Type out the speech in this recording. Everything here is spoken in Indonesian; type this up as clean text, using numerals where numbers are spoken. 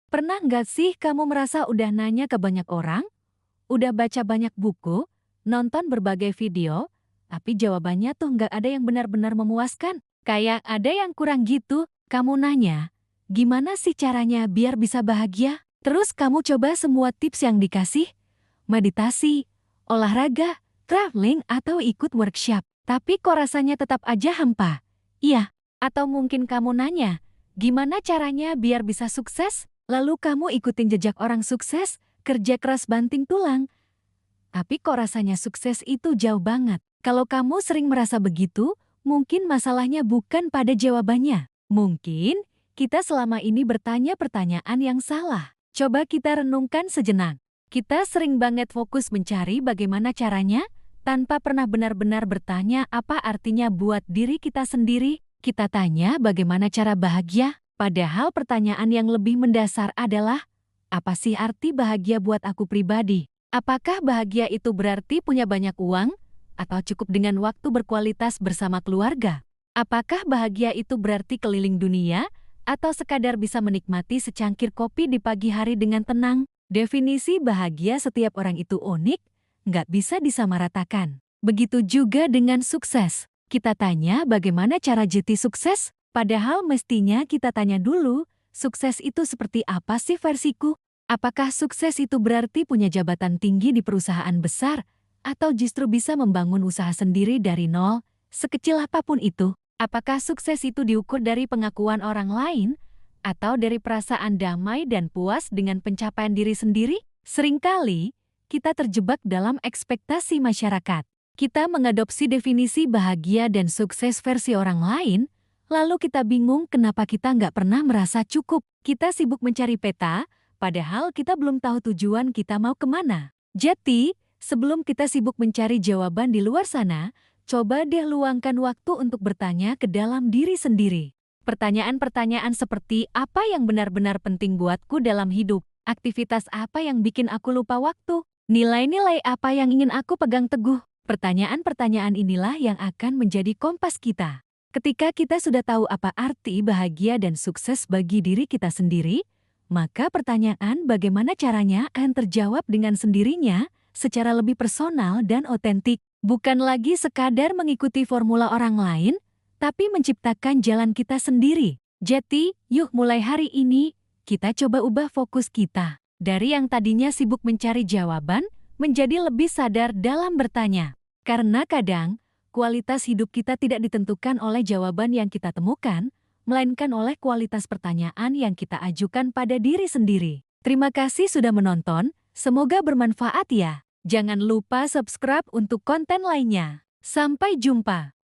Pernah nggak sih kamu merasa udah nanya ke banyak orang, udah baca banyak buku, nonton berbagai video, tapi jawabannya tuh nggak ada yang benar-benar memuaskan? Kayak ada yang kurang gitu, kamu nanya, gimana sih caranya biar bisa bahagia? Terus kamu coba semua tips yang dikasih, meditasi, olahraga, traveling, atau ikut workshop. Tapi kok rasanya tetap aja hampa? Iya, atau mungkin kamu nanya, gimana caranya biar bisa sukses? Lalu kamu ikutin jejak orang sukses, kerja keras banting tulang. Tapi kok rasanya sukses itu jauh banget? Kalau kamu sering merasa begitu, mungkin masalahnya bukan pada jawabannya. Mungkin kita selama ini bertanya pertanyaan yang salah. Coba kita renungkan sejenak. Kita sering banget fokus mencari bagaimana caranya, tanpa pernah benar-benar bertanya apa artinya buat diri kita sendiri. Kita tanya bagaimana cara bahagia, padahal pertanyaan yang lebih mendasar adalah, apa sih arti bahagia buat aku pribadi? Apakah bahagia itu berarti punya banyak uang? Atau cukup dengan waktu berkualitas bersama keluarga? Apakah bahagia itu berarti keliling dunia? Atau sekadar bisa menikmati secangkir kopi di pagi hari dengan tenang? Definisi bahagia setiap orang itu unik, nggak bisa disamaratakan. Begitu juga dengan sukses. Kita tanya bagaimana cara jeti sukses? Padahal mestinya kita tanya dulu, sukses itu seperti apa sih versiku? Apakah sukses itu berarti punya jabatan tinggi di perusahaan besar, atau justru bisa membangun usaha sendiri dari nol, sekecil apapun itu? Apakah sukses itu diukur dari pengakuan orang lain, atau dari perasaan damai dan puas dengan pencapaian diri sendiri? Seringkali, kita terjebak dalam ekspektasi masyarakat. Kita mengadopsi definisi bahagia dan sukses versi orang lain, lalu kita bingung kenapa kita nggak pernah merasa cukup. Kita sibuk mencari peta, padahal kita belum tahu tujuan kita mau kemana. Jadi, sebelum kita sibuk mencari jawaban di luar sana, coba deh luangkan waktu untuk bertanya ke dalam diri sendiri. Pertanyaan-pertanyaan seperti apa yang benar-benar penting buatku dalam hidup, aktivitas apa yang bikin aku lupa waktu, nilai-nilai apa yang ingin aku pegang teguh. Pertanyaan-pertanyaan inilah yang akan menjadi kompas kita. Ketika kita sudah tahu apa arti bahagia dan sukses bagi diri kita sendiri, maka pertanyaan bagaimana caranya akan terjawab dengan sendirinya secara lebih personal dan otentik. Bukan lagi sekadar mengikuti formula orang lain, tapi menciptakan jalan kita sendiri. Jadi, yuk mulai hari ini, kita coba ubah fokus kita. Dari yang tadinya sibuk mencari jawaban, menjadi lebih sadar dalam bertanya. Karena kadang, kualitas hidup kita tidak ditentukan oleh jawaban yang kita temukan, melainkan oleh kualitas pertanyaan yang kita ajukan pada diri sendiri. Terima kasih sudah menonton, semoga bermanfaat ya. Jangan lupa subscribe untuk konten lainnya. Sampai jumpa.